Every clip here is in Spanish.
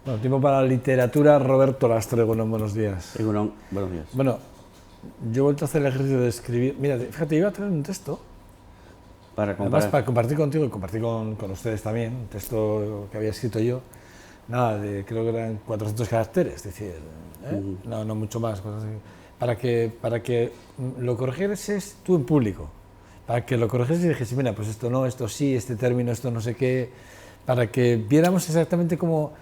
Bueno, tiempo para la literatura, Roberto Lastre, buenos días. Egunon, buenos días. Bueno, yo he vuelto a hacer el ejercicio de escribir. Mira, fíjate, iba a traer un texto, Para además comparar. para compartir contigo y compartir con ustedes también, un texto que había escrito yo, nada, creo que eran 400 caracteres, es decir, no mucho más, cosas así, para que lo corrigieses tú en público, para que lo corrigieses y dijese, mira, pues esto no, esto sí, este término, esto no sé qué, para que viéramos exactamente cómo...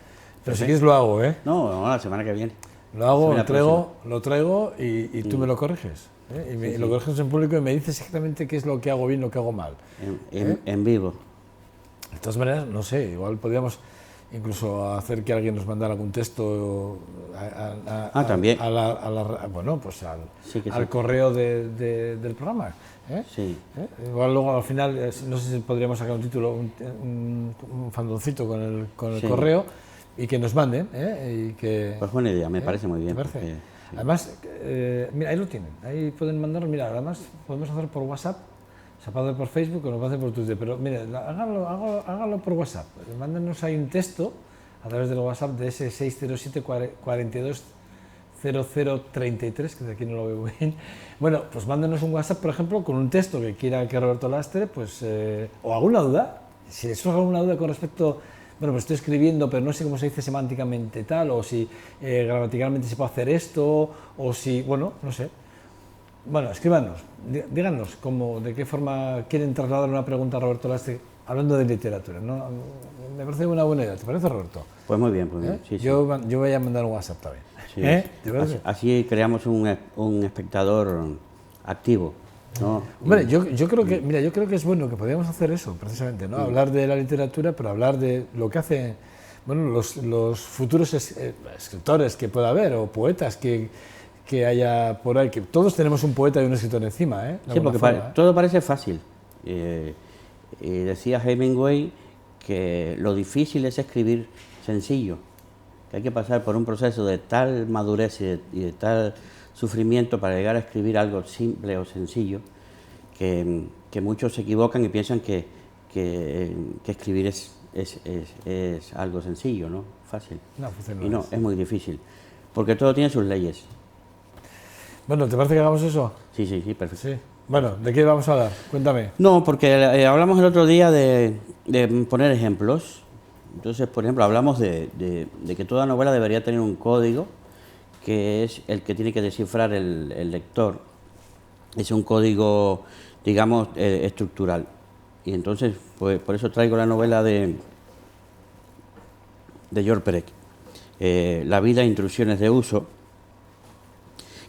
Pero si quieres lo hago, ¿eh? No, la semana que viene. Lo hago, Semana lo traigo y tú me lo corriges. ¿Eh? Y lo corriges en público y me dices exactamente qué es lo que hago bien, lo que hago mal. En vivo. De todas maneras, no sé, igual podríamos incluso hacer que alguien nos mandara algún texto También. bueno, pues al Sí. correo del programa. ¿Eh? Sí. Igual luego al final, no sé si podríamos sacar un título, un fandoncito con el Sí. correo y que nos manden. Y que, Pues buena idea, me parece muy bien. ¿te parece? Porque, sí. Además, mira, ahí lo tienen, ahí pueden mandarlo, mira, además podemos hacer por WhatsApp, se puede hacer por Facebook o lo puede hacer por Twitter, pero mire, háganlo por WhatsApp, mándenos ahí un texto a través del WhatsApp de ese 607 42 0033, que de aquí no lo veo bien. Bueno, pues mándenos un WhatsApp, por ejemplo, con un texto que quiera que Roberto Lastre, pues, o alguna duda, si les surge alguna duda con respecto, bueno, pues estoy escribiendo, pero no sé cómo se dice semánticamente tal, o si gramaticalmente se puede hacer esto, o si, bueno, no sé. Bueno, escríbanos, díganos de qué forma quieren trasladar una pregunta a Roberto Lastre hablando de literatura, ¿no? Me parece una buena idea, ¿te parece, Roberto? Pues muy bien, pues bien. Sí, Yo voy a mandar un WhatsApp también. sí. ¿Te parece? Así creamos un espectador activo, ¿no? Hombre, yo creo que, mira, yo creo que es bueno que podríamos hacer eso, precisamente, ¿no? Hablar de la literatura, pero hablar de lo que hacen, bueno, los futuros escritores que pueda haber, o poetas que haya por ahí, que todos tenemos un poeta y un escritor encima, ¿eh? Sí, porque todo parece fácil. Decía Hemingway que lo difícil es escribir sencillo, que hay que pasar por un proceso de tal madurez y de tal sufrimiento para llegar a escribir algo simple o sencillo, que muchos se equivocan y piensan que escribir es algo sencillo, ¿no? Fácil. No, funciona. Y no, es muy difícil, porque todo tiene sus leyes. Bueno, ¿te parece que hagamos eso? Sí, perfecto. Sí. Bueno, ¿de qué vamos a hablar? Cuéntame. No, porque hablamos el otro día de poner ejemplos. Entonces, por ejemplo, hablamos de que toda novela debería tener un código, que es el que tiene que descifrar el lector. Es un código, digamos, estructural. Y entonces, pues por eso traigo la novela de George Perec, La vida e instrucciones de uso,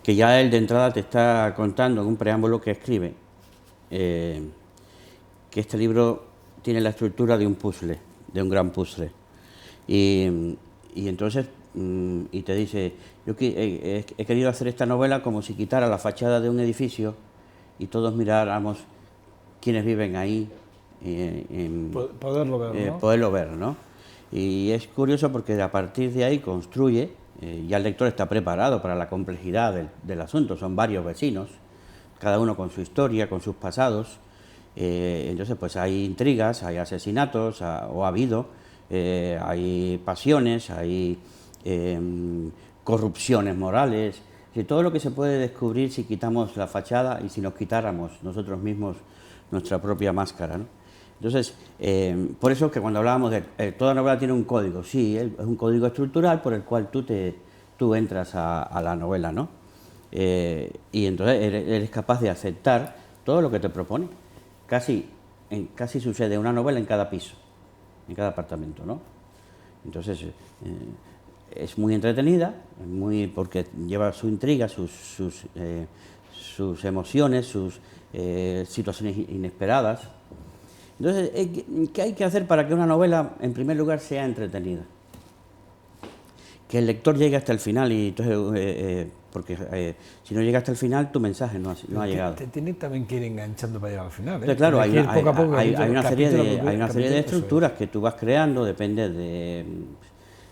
que ya él de entrada te está contando en un preámbulo que escribe, que este libro tiene la estructura de un puzzle, de un gran puzzle. Y entonces, y te dice, yo he querido hacer esta novela como si quitara la fachada de un edificio y todos miráramos quiénes viven ahí. Poderlo ver, ¿no? Poderlo ver, ¿no? Y es curioso porque a partir de ahí construye, ya el lector está preparado para la complejidad del asunto, son varios vecinos, cada uno con su historia, con sus pasados, entonces pues hay intrigas, hay asesinatos, o ha habido, hay pasiones, hay corrupciones morales, y todo lo que se puede descubrir si quitamos la fachada y si nos quitáramos nosotros mismos nuestra propia máscara, ¿no? Entonces, por eso que cuando hablábamos de toda novela tiene un código, sí, es un código estructural por el cual tú entras a la novela, ¿no? Y entonces eres capaz de aceptar todo lo que te propone. Casi sucede una novela en cada piso, en cada apartamento, ¿no? Entonces, es muy entretenida, porque lleva su intriga, sus emociones, sus situaciones inesperadas. Entonces, ¿qué hay que hacer para que una novela, en primer lugar, sea entretenida? Que el lector llegue hasta el final, y entonces, porque si no llega hasta el final, tu mensaje no ha llegado. Tiene también que ir enganchando para llegar al final, ¿eh? Entonces, claro, hay una serie capítulo, de estructuras que tú vas creando, depende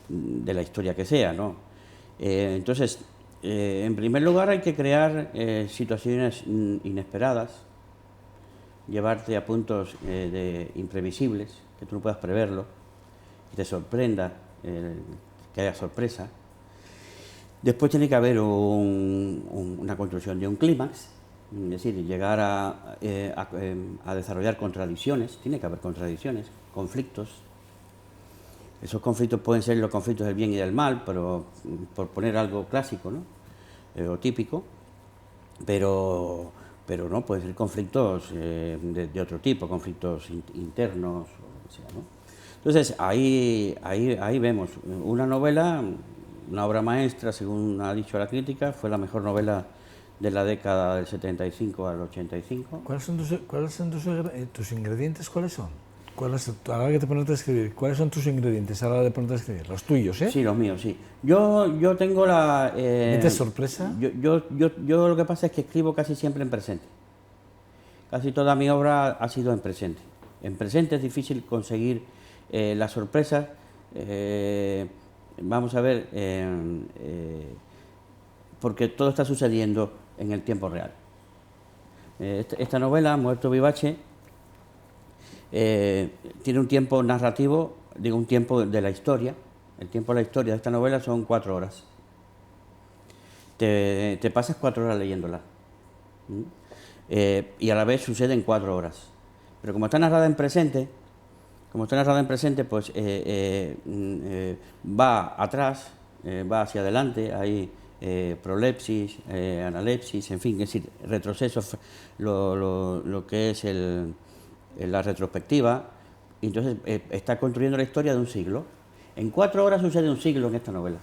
de la historia que sea, ¿no? Entonces, en primer lugar, hay que crear situaciones inesperadas, llevarte a puntos imprevisibles, que tú no puedas preverlo, que te sorprenda, que haya sorpresa. Después tiene que haber una construcción de un clímax, es decir, llegar a desarrollar contradicciones, tiene que haber contradicciones, conflictos. Esos conflictos pueden ser los conflictos del bien y del mal, pero por poner algo clásico, ¿no? O típico, pero no, pueden ser conflictos de otro tipo, conflictos internos, o lo que sea, ¿no? Entonces, ahí vemos una novela, una obra maestra, según ha dicho la crítica, fue la mejor novela de la década del 75 al 85. ¿Cuáles son tus ingredientes? ¿Cuáles son? A la hora de ponerte a escribir, ¿cuáles son tus ingredientes a la hora de ponerte a escribir? Los tuyos, ¿eh? Sí, los míos, sí. Yo tengo la... ¿Metes sorpresa? Yo lo que pasa es que escribo casi siempre en presente. Casi toda mi obra ha sido en presente. En presente es difícil conseguir la sorpresa. Vamos a ver, porque todo está sucediendo en el tiempo real. Esta novela, Muerto Vivace, tiene un tiempo narrativo, digo, un tiempo de la historia. El tiempo de la historia de esta novela son 4 horas. Te pasas 4 horas leyéndola. Y a la vez sucede en 4 horas. Pero como está narrada en presente, pues va atrás, va hacia adelante, hay prolepsis, analepsis, en fin, es decir, retrocesos, lo que es la retrospectiva, y entonces está construyendo la historia de un siglo. En 4 horas sucede un siglo en esta novela.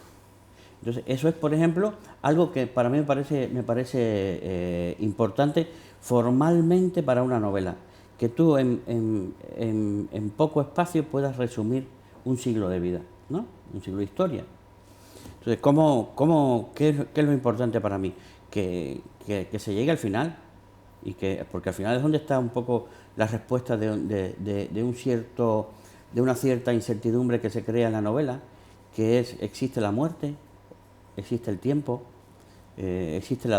Entonces, eso es, por ejemplo, algo que para mí me parece importante formalmente para una novela, que tú en poco espacio puedas resumir un siglo de vida, ¿no? Un siglo de historia. Entonces, ¿qué es lo importante para mí? Que se llegue al final, porque al final es donde está un poco la respuesta de una cierta incertidumbre que se crea en la novela, que es: existe la muerte, existe el tiempo, existe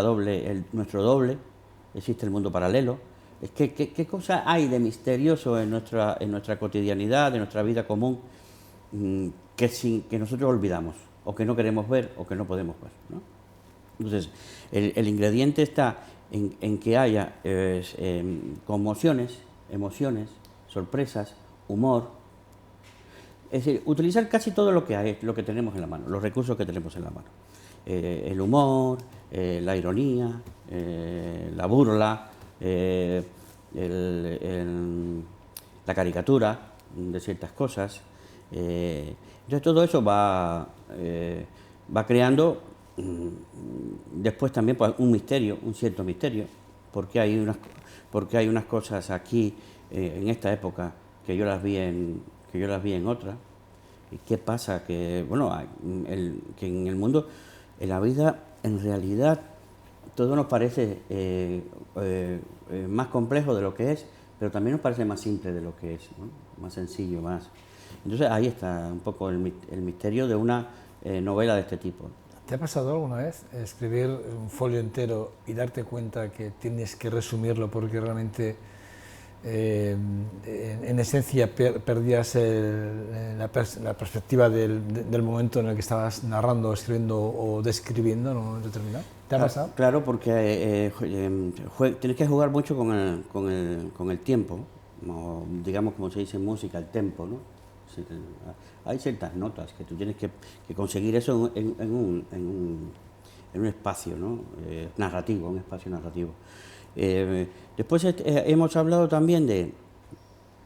nuestro doble, existe el mundo paralelo. ¿Qué cosa hay de misterioso en nuestra cotidianidad, en nuestra vida común, que nosotros olvidamos, o que no queremos ver, o que no podemos ver, ¿no? Entonces, el ingrediente está en que haya conmociones, emociones, sorpresas, humor. Es decir, utilizar casi todo lo que hay, lo que tenemos en la mano, los recursos que tenemos en la mano. El humor, la ironía, la burla, la caricatura de ciertas cosas. Entonces todo eso va creando después también, pues, un misterio, un cierto misterio, porque hay unas cosas aquí en esta época que yo las vi en otra. ¿Y qué pasa? Que en el mundo, en la vida, en realidad todo nos parece más complejo de lo que es, pero también nos parece más simple de lo que es, ¿no? Más sencillo, más. Entonces ahí está un poco el misterio de una novela de este tipo. ¿Te ha pasado alguna vez escribir un folio entero y darte cuenta que tienes que resumirlo porque realmente en esencia perdías la perspectiva del momento en el que estabas narrando, escribiendo o describiendo en un momento determinado? ¿Te ha pasado? Claro, porque tienes que jugar mucho con el tiempo, digamos, como se dice en música, el tempo, ¿no? Hay ciertas notas que tú tienes que conseguir eso en un espacio, ¿no? Narrativo, un espacio narrativo. Después hemos hablado también de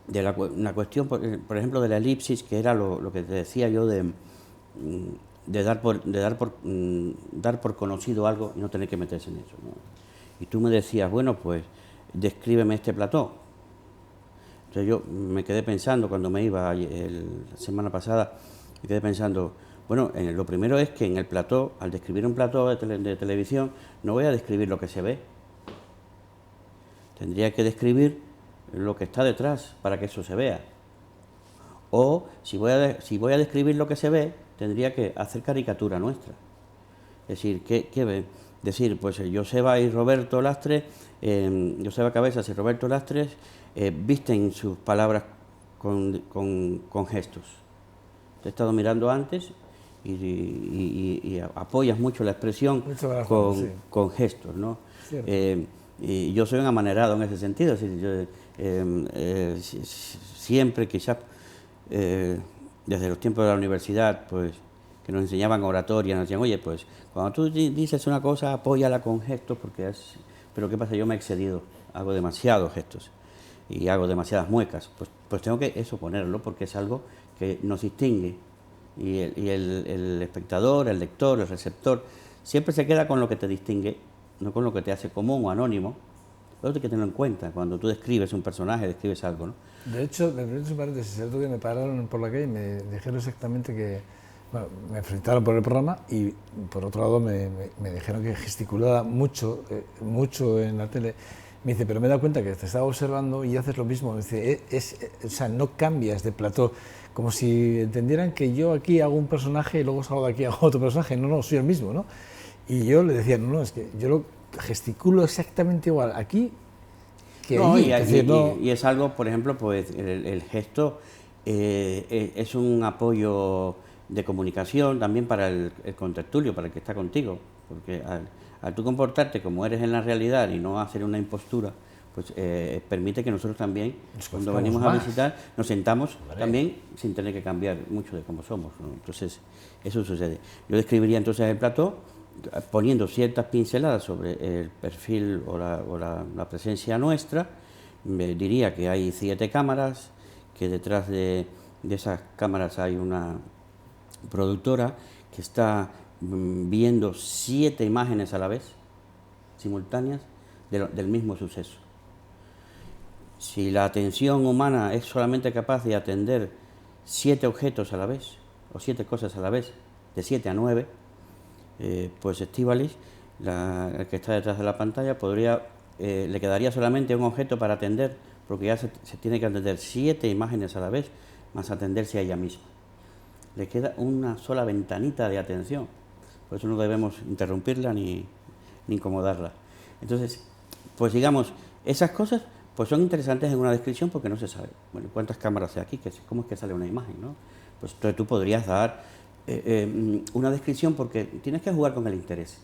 una cuestión, por ejemplo, de la elipsis, que era lo que te decía yo de dar por conocido algo y no tener que meterse en eso, ¿no? Y tú me decías, bueno, pues descríbeme este plató. Entonces yo me quedé pensando, cuando me iba la semana pasada, me quedé pensando, bueno, lo primero es que en el plató, al describir un plató de televisión, no voy a describir lo que se ve. Tendría que describir lo que está detrás para que eso se vea. O si voy a describir lo que se ve, tendría que hacer caricatura nuestra. Es decir, ¿qué ve? Decir, pues Joseba Cabezas y Roberto Lastres visten sus palabras con gestos. Te he estado mirando antes y apoyas mucho la expresión Sí. con gestos, ¿no? Cierto. Y yo soy un amanerado en ese sentido, es decir, siempre quizás desde los tiempos de la universidad, pues que nos enseñaban oratoria, nos decían, oye, pues cuando tú dices una cosa, apóyala con gestos, porque es... Pero ¿qué pasa? Yo me he excedido, hago demasiados gestos y hago demasiadas muecas, pues tengo que eso ponerlo, porque es algo que nos distingue, y el espectador, el lector, el receptor, siempre se queda con lo que te distingue, no con lo que te hace común o anónimo. Pero hay que tenerlo en cuenta cuando tú describes un personaje, describes algo, ¿no? De hecho, me permito un paréntesis, el otro día me pararon por la calle y me dijeron exactamente que, bueno, me felicitaron por el programa y por otro lado me dijeron que gesticulaba mucho, mucho en la tele. Me dice, pero me he dado cuenta que te estaba observando y haces lo mismo. Me dice, o sea, no cambias de plató, como si entendieran que yo aquí hago un personaje y luego salgo de aquí y hago otro personaje. No, no, soy el mismo, ¿no? Y yo le decía, no, no, es que yo lo gesticulo exactamente igual aquí que No, allí. Es decir, no... y es algo, por ejemplo, pues el gesto es un apoyo de comunicación también para el contertulio, para el que está contigo, porque al tú comportarte como eres en la realidad y no hacer una impostura, pues permite que nosotros también, cuando venimos a visitar, nos sentamos también sin tener que cambiar mucho de cómo somos, ¿no? Entonces, eso sucede. Yo describiría entonces el plató poniendo ciertas pinceladas sobre el perfil o la presencia nuestra. Me diría que hay 7 cámaras, que detrás de esas cámaras hay una productora que está viendo 7 imágenes a la vez, simultáneas, del mismo suceso. Si la atención humana es solamente capaz de atender 7 objetos a la vez, o 7 cosas a la vez, de 7 a 9, pues Estíbaliz, el que está detrás de la pantalla, le quedaría solamente un objeto para atender, porque ya se tiene que atender 7 imágenes a la vez, más atenderse a ella misma. Le queda una sola ventanita de atención, por eso no debemos interrumpirla ni incomodarla. Entonces, pues digamos, esas cosas pues son interesantes en una descripción porque no se sabe, bueno, cuántas cámaras hay aquí, cómo es que sale una imagen, ¿no? Pues entonces tú podrías dar una descripción, porque tienes que jugar con el interés.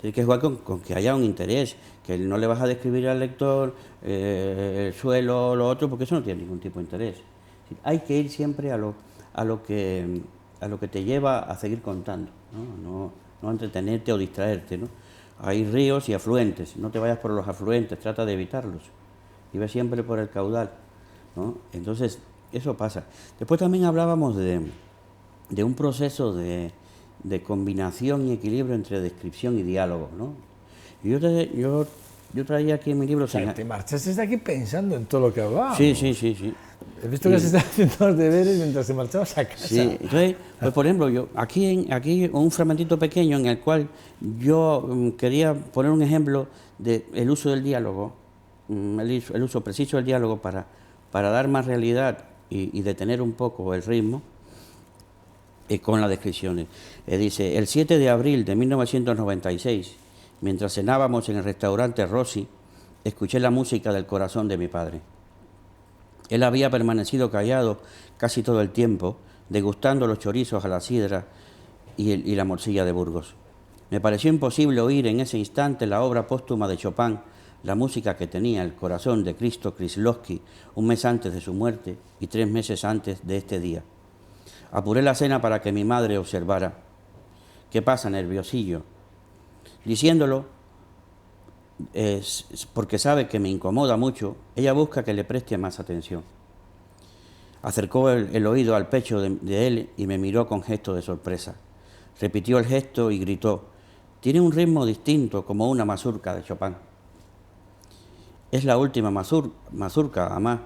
Tienes que jugar con que haya un interés, que no le vas a describir al lector el suelo o lo otro, porque eso no tiene ningún tipo de interés. Hay que ir siempre a lo que te lleva a seguir contando, ¿no? No a entretenerte o distraerte, ¿no? Hay ríos y afluentes, no te vayas por los afluentes, trata de evitarlos y ve siempre por el caudal, ¿no? Entonces, eso pasa. Después también hablábamos de un proceso de combinación y equilibrio entre descripción y diálogo, ¿no? Yo traía aquí en mi libro... O sea, te marchaste desde aquí pensando en todo lo que hablábamos. Sí. He visto que se están haciendo los deberes mientras te marchabas a casa. Sí, entonces, pues por ejemplo, yo aquí un fragmentito pequeño en el cual yo quería poner un ejemplo del uso del diálogo, el uso preciso del diálogo para dar más realidad y detener un poco el ritmo con las descripciones. Dice, el 7 de abril de 1996, mientras cenábamos en el restaurante Rossi, escuché la música del corazón de mi padre. Él había permanecido callado casi todo el tiempo, degustando los chorizos a la sidra y la morcilla de Burgos. Me pareció imposible oír en ese instante la obra póstuma de Chopin, la música que tenía el corazón de Krzysztof Kieślowski un mes antes de su muerte y 3 meses antes de este día. Apuré la cena para que mi madre observara. ¿Qué pasa, nerviosillo? Diciéndolo, porque sabe que me incomoda mucho, ella busca que le preste más atención. Acercó el oído al pecho de él y me miró con gesto de sorpresa. Repitió el gesto y gritó, tiene un ritmo distinto como una mazurca de Chopin. Es la última mazurca, además,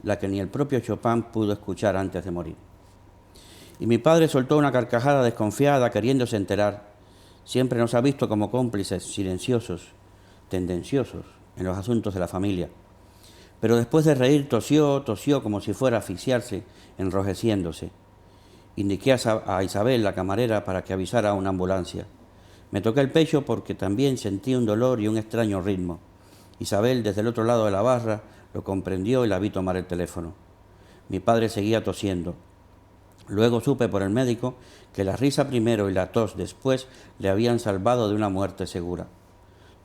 la que ni el propio Chopin pudo escuchar antes de morir. Y mi padre soltó una carcajada desconfiada, queriéndose enterar. Siempre nos ha visto como cómplices silenciosos, tendenciosos en los asuntos de la familia. Pero después de reír tosió como si fuera a asfixiarse, enrojeciéndose. Indiqué a Isabel, la camarera, para que avisara a una ambulancia. Me toqué el pecho porque también sentí un dolor y un extraño ritmo. Isabel, desde el otro lado de la barra, lo comprendió y la vi tomar el teléfono. Mi padre seguía tosiendo. Luego supe por el médico que la risa primero y la tos después le habían salvado de una muerte segura.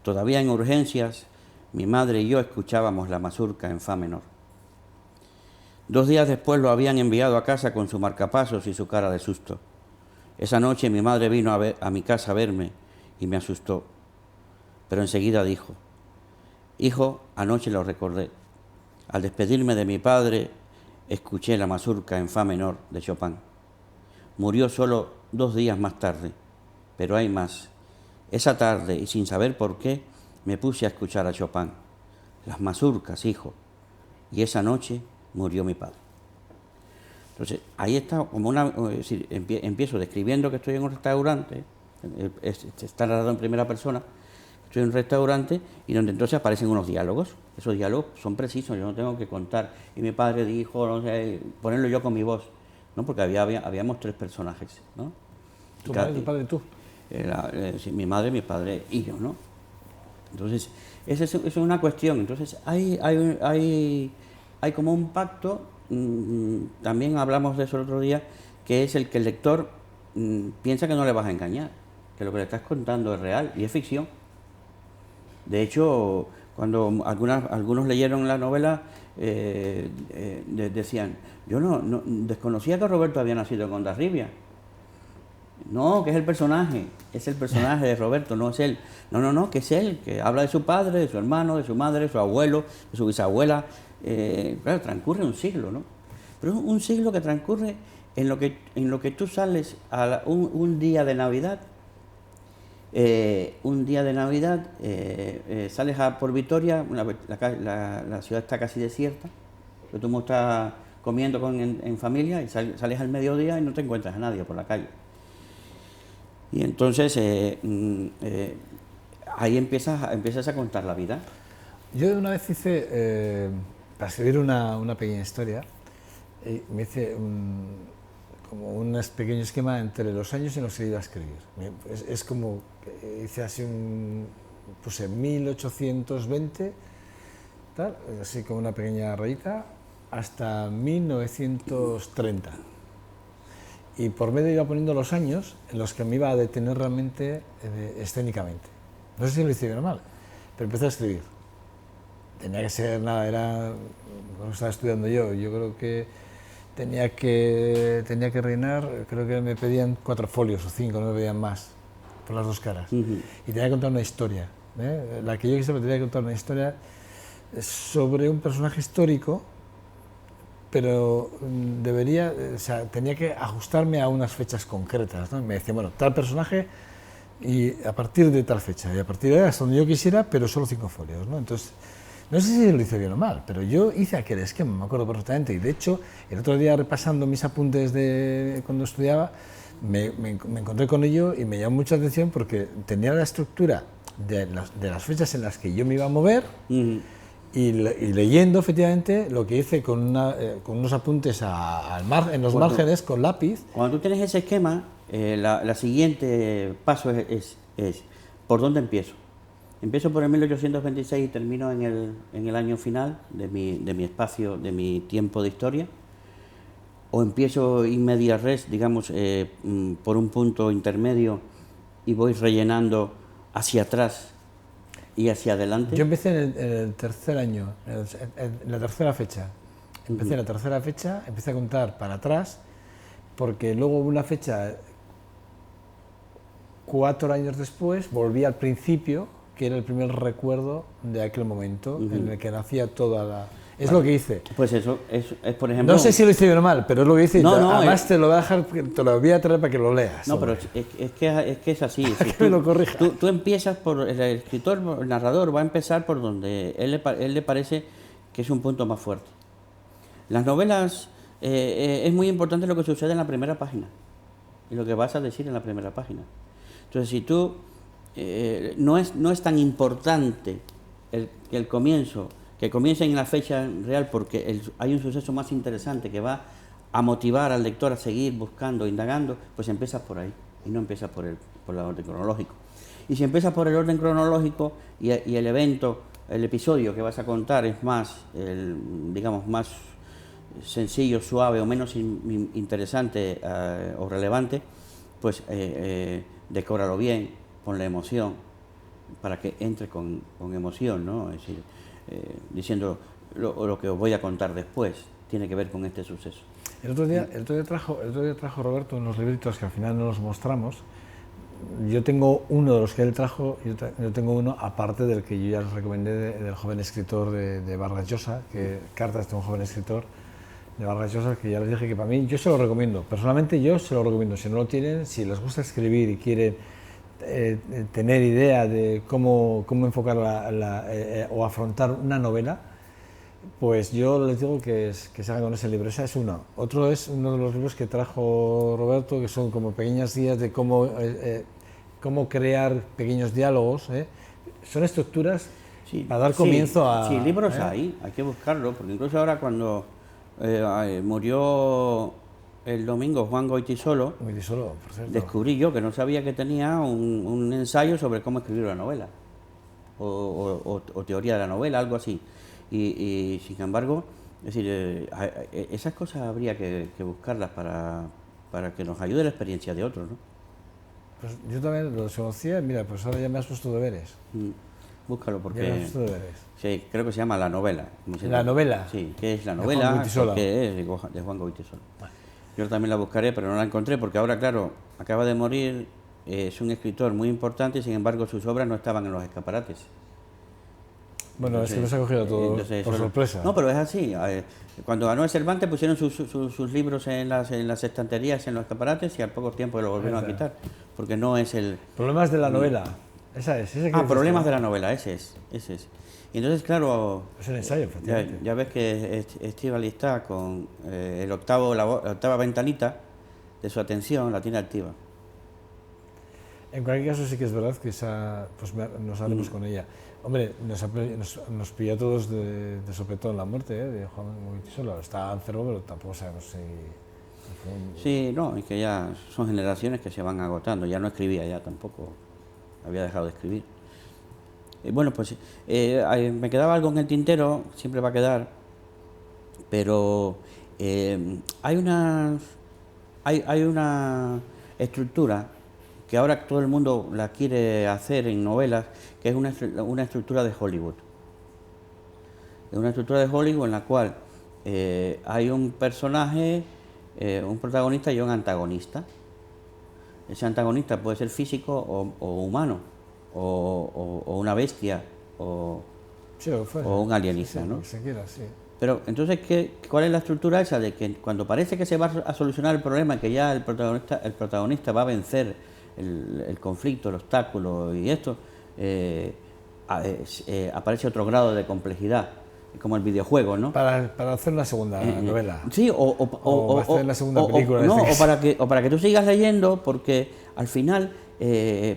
Todavía en urgencias, mi madre y yo escuchábamos la mazurca en fa menor. 2 días después lo habían enviado a casa con su marcapasos y su cara de susto. Esa noche mi madre vino a mi casa a verme y me asustó. Pero enseguida dijo: hijo, anoche lo recordé. Al despedirme de mi padre, escuché la mazurca en fa menor de Chopin. Murió solo 2 días más tarde, pero hay más. Esa tarde, y sin saber por qué, me puse a escuchar a Chopin. Las mazurcas, hijo. Y esa noche murió mi padre. Entonces, ahí está como es decir, empiezo describiendo que estoy en un restaurante, está narrado en primera persona, estoy en un restaurante y donde entonces aparecen unos diálogos. Esos diálogos son precisos, yo no tengo que contar. Y mi padre dijo, no sé, ponerlo yo con mi voz, ¿no? Porque habíamos 3 personajes, ¿no? ¿Tu madre, tu padre y tú? Sí, mi madre, mi padre y yo, ¿no? Entonces, esa es una cuestión. Entonces, hay como un pacto, también hablamos de eso el otro día, que es el que el lector piensa que no le vas a engañar, que lo que le estás contando es real y es ficción. De hecho, cuando algunos leyeron la novela, decían, yo no desconocía que Roberto había nacido en Hondarribia. No, que es el personaje de Roberto, no es él. No, que es él, que habla de su padre, de su hermano, de su madre, de su abuelo, de su bisabuela. Claro, transcurre un siglo, ¿no? Pero es un siglo que transcurre en lo que tú sales un día de Navidad. Sales por Vitoria, la ciudad está casi desierta, pero tú estás comiendo en familia y sales al mediodía y no te encuentras a nadie por la calle. Y entonces ahí empiezas a contar la vida. Yo una vez hice, para escribir una pequeña historia, me hice como un pequeño esquema entre los años en los que iba a escribir. Es como, hice así puse 1820, tal, así como una pequeña rayita, hasta 1930. Y por medio iba poniendo los años en los que me iba a detener realmente escénicamente. No sé si lo hice bien o mal, pero empecé a escribir. Tenía que ser, nada, cuando estaba estudiando yo creo que tenía que rellenar, creo que me pedían 4 folios o 5, no me pedían más, por las 2 caras. Y tenía que contar una historia. La que yo quise, tenía que contar una historia sobre un personaje histórico, pero tenía que ajustarme a unas fechas concretas, ¿no? Me decían, bueno, tal personaje y a partir de tal fecha, y a partir de ahí hasta donde yo quisiera, pero solo 5 folios, ¿no? Entonces, no sé si lo hice bien o mal, pero yo hice aquel esquema, me acuerdo perfectamente, y de hecho, el otro día repasando mis apuntes de cuando estudiaba, me encontré con ello y me llamó mucha atención porque tenía la estructura de las fechas en las que yo me iba a mover, y leyendo efectivamente lo que hice con unos apuntes en los márgenes con lápiz. Cuando tú tienes ese esquema, la siguiente paso es ¿por dónde empiezo? Empiezo por el 1826 y termino en el año final de mi espacio, de mi tiempo de historia, o empiezo in media res, digamos, por un punto intermedio y voy rellenando hacia atrás y hacia adelante. Yo empecé en el tercer año, en la tercera fecha. Empecé en la tercera fecha, empecé a contar para atrás, porque luego hubo una fecha, 4 años después, volví al principio, que era el primer recuerdo de aquel momento en el que nacía toda la... Es lo que hice. Pues eso es, por ejemplo... No sé si lo hice bien o mal, pero es lo que hice. Además te lo voy a dejar, te lo voy a traer para que lo leas. No, pero es que es así. Si que me lo corrija. Tú empiezas por... El escritor, el narrador, va a empezar por donde él le parece que es un punto más fuerte. Las novelas, es muy importante lo que sucede en la primera página y lo que vas a decir en la primera página. Entonces, si tú... no es tan importante el comienzo, que comience en la fecha real, porque hay un suceso más interesante que va a motivar al lector a seguir buscando, indagando, pues empiezas por ahí y no empiezas por el orden cronológico. Y si empiezas por el orden cronológico y el evento, el episodio que vas a contar es más, sencillo, suave o menos interesante o relevante, pues decóralo bien, ponle emoción, para que entre con emoción, ¿no? Es decir, diciendo lo que os voy a contar después, tiene que ver con este suceso. El otro día trajo Roberto unos libritos que al final no los mostramos. Yo tengo uno de los que él trajo, yo tengo uno aparte del que yo ya les recomendé, del joven escritor de Vargas Llosa, Cartas de un joven escritor de Vargas Llosa, que ya les dije que para mí, yo se lo recomiendo, personalmente yo se lo recomiendo, si no lo tienen, si les gusta escribir y quieren tener idea de cómo enfocar o afrontar una novela, pues yo les digo que se hagan con ese libro. Esa es una. Otro es uno de los libros que trajo Roberto, que son como pequeñas guías de cómo crear pequeños diálogos. Son estructuras para dar comienzo a... Sí, libros hay que buscarlo, porque incluso ahora cuando murió el domingo Juan Goytisolo, por cierto, descubrí yo que no sabía que tenía un ensayo sobre cómo escribir una novela, o teoría de la novela, algo así. Y sin embargo, es decir, esas cosas habría que buscarlas para que nos ayude la experiencia de otros, ¿no? Pues yo también lo desconocía, mira, pues ahora ya me has puesto deberes. Búscalo porque... Ya me has puesto deberes. Sí, creo que se llama La Novela. ¿La novela? Sí, ¿qué es la novela? ¿Qué es de Juan Goytisolo? Bueno. Yo también la buscaré, pero no la encontré porque ahora, claro, acaba de morir, es un escritor muy importante y sin embargo sus obras no estaban en los escaparates. Bueno, entonces, es que nos ha cogido todo por sorpresa. No, pero es así. Cuando ganó el Cervantes pusieron sus libros en las estanterías, en los escaparates, y al poco tiempo lo volvieron a quitar, porque no es el... Problemas de la novela. Esa es. Problemas de la novela, ese es. Y entonces, claro... Es el ensayo, efectivamente. Ya ves que Estíbaliz está con la octava ventanita de su atención, la tiene activa. En cualquier caso sí que es verdad que pues nos haremos con ella. Hombre, nos pilló a todos de sopetón la muerte de Juan Goytisolo. Estaba enfermo, pero tampoco sabemos si... Sí, no, es que ya son generaciones que se van agotando. Ya no escribía, ya tampoco había dejado de escribir. Bueno, pues me quedaba algo en el tintero, siempre va a quedar, pero hay una estructura que ahora todo el mundo la quiere hacer en novelas, que es una estructura de Hollywood. Es una estructura de Hollywood en la cual hay un personaje, un protagonista y un antagonista. Ese antagonista puede ser físico o humano, o una bestia, o un alienígena, ¿no? Se quiera, sí. Pero entonces, ¿cuál es la estructura esa de que cuando parece que se va a solucionar el problema, que ya el protagonista va a vencer el conflicto, el obstáculo y esto, aparece otro grado de complejidad, como el videojuego, ¿no? Para hacer una segunda novela. Sí, o hacer la segunda película. O para que tú sigas leyendo, porque al final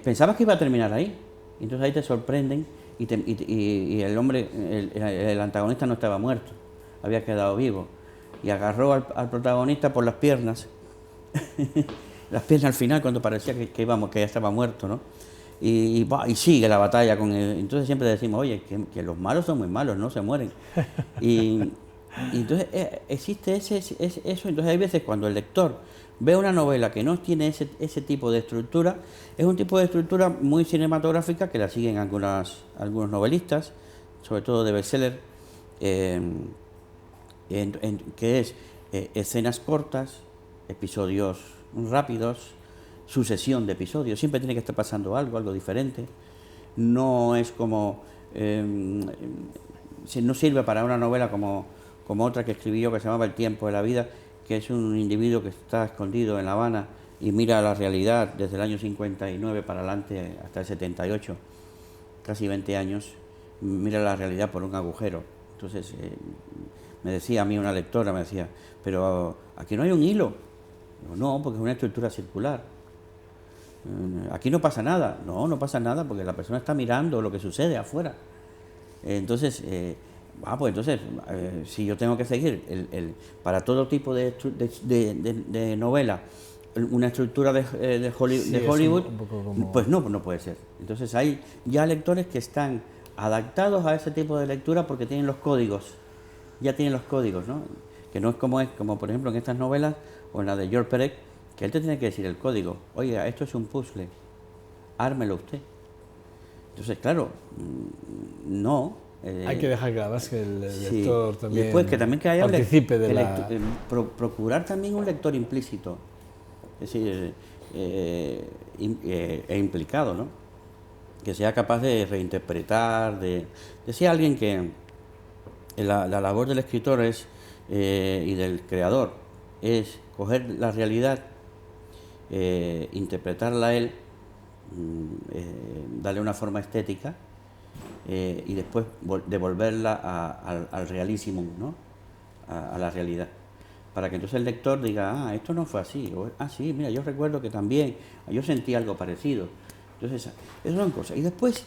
pensabas que iba a terminar ahí. Y entonces ahí te sorprenden y el hombre, el antagonista no estaba muerto, había quedado vivo. Y agarró al protagonista por las piernas. Las piernas al final cuando parecía que ya estaba muerto, ¿no? Y sigue la batalla con él. Entonces siempre decimos, oye, que los malos son muy malos, no se mueren. Y entonces existe eso. Entonces hay veces cuando el lector ve una novela que no tiene ese tipo de estructura, es un tipo de estructura muy cinematográfica que la siguen algunos novelistas, sobre todo de bestseller, que es escenas cortas, episodios rápidos, sucesión de episodios, siempre tiene que estar pasando algo diferente. No es como... no sirve para una novela como otra que escribí yo que se llamaba El tiempo de la vida, que es un individuo que está escondido en La Habana y mira la realidad desde el año 59 para adelante hasta el 78, casi 20 años, mira la realidad por un agujero. Entonces me decía a mí una lectora, me decía, pero aquí no hay un hilo. Digo, no, porque es una estructura circular. Aquí no pasa nada. No pasa nada porque la persona está mirando lo que sucede afuera. Entonces, si yo tengo que seguir para todo tipo de novela una estructura de Hollywood, pues no puede ser. Entonces hay ya lectores que están adaptados a ese tipo de lectura porque tienen los códigos, ya tienen los códigos, ¿no? que no es como por ejemplo en estas novelas o en la de George Perec, que él te tiene que decir el código, oiga, esto es un puzzle, ármelo usted. Entonces, claro, no. Hay que dejar que además que el sí. lector también, y después que también que haya participe de la... procurar también un lector implícito, es decir, implicado, ¿no? Que sea capaz de reinterpretar, decía alguien que la labor del escritor es, y del creador es coger la realidad, interpretarla a él, darle una forma estética y después devolverla al realísimo, ¿no? A la realidad, para que entonces el lector diga, esto no fue así, o, sí, mira, yo recuerdo que también, yo sentí algo parecido. Entonces, esas son cosas. Y después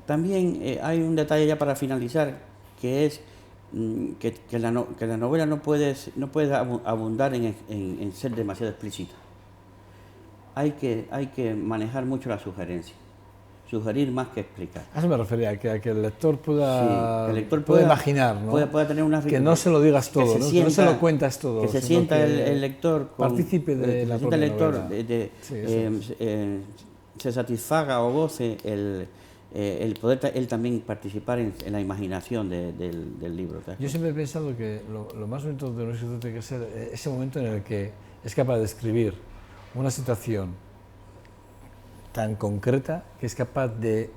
también hay un detalle ya para finalizar, que es que la novela no puede abundar en ser demasiado explícita. Hay que manejar mucho la sugerencia, sugerir más que explicar. A eso me refería, a que el lector pueda, sí, que el lector pueda imaginar, ¿no? Pueda tener una... Que no se lo digas todo, ¿no? Que no se lo cuentas todo. Que se sienta que el lector... partícipe de la propia novela. Se satisfaga o goce el poder él también participar en la imaginación del libro. Yo siempre he pensado que lo más bonito de un escritor tiene que ser ese momento en el que es capaz de escribir una situación tan concreta que es capaz de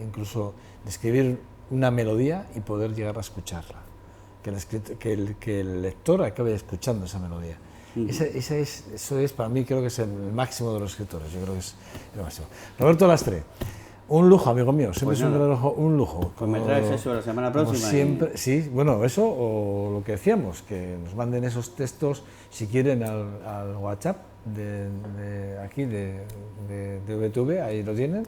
incluso de escribir una melodía y poder llegar a escucharla, que el lector acabe escuchando esa melodía. Eso es para mí, creo que es el máximo de los escritores, yo creo que es el máximo. Roberto Lastre, un lujo, amigo mío, siempre pues es un lujo. Pues me traes eso la semana próxima. Siempre, sí, bueno, eso o lo que decíamos, que nos manden esos textos, si quieren, al WhatsApp de aquí, de VTV, ahí lo tienen,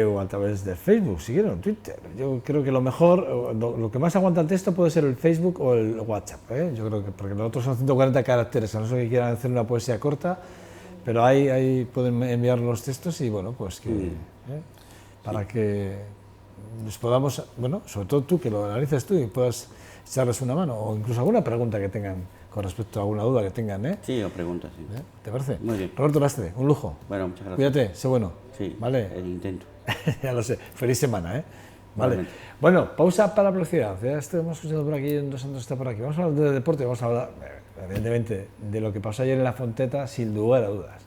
o a través de Facebook, si quieren, o Twitter. Yo creo que lo mejor, lo que más aguanta el texto puede ser el Facebook o el WhatsApp, ¿eh? Yo creo que, porque los otros son 140 caracteres, a no ser que quieran hacer una poesía corta, pero ahí pueden enviar los textos y bueno, pues que, para que les podamos, bueno, sobre todo tú, que lo analices tú y puedas echarles una mano, o incluso alguna pregunta que tengan con respecto a alguna duda que tengan, ¿eh? Sí, o preguntas, sí. ¿Te parece? Muy bien. Roberto Lastre, un lujo. Bueno, muchas gracias. Cuídate, sé bueno. Sí, ¿vale? intento. Ya lo sé. Feliz semana, ¿eh? Vale. Bueno, pausa para velocidad. Ya estamos escuchando por aquí, Dos Santos está por aquí. Vamos a hablar de deporte, vamos a hablar, evidentemente, de lo que pasó ayer en la Fonteta, sin lugar a dudas.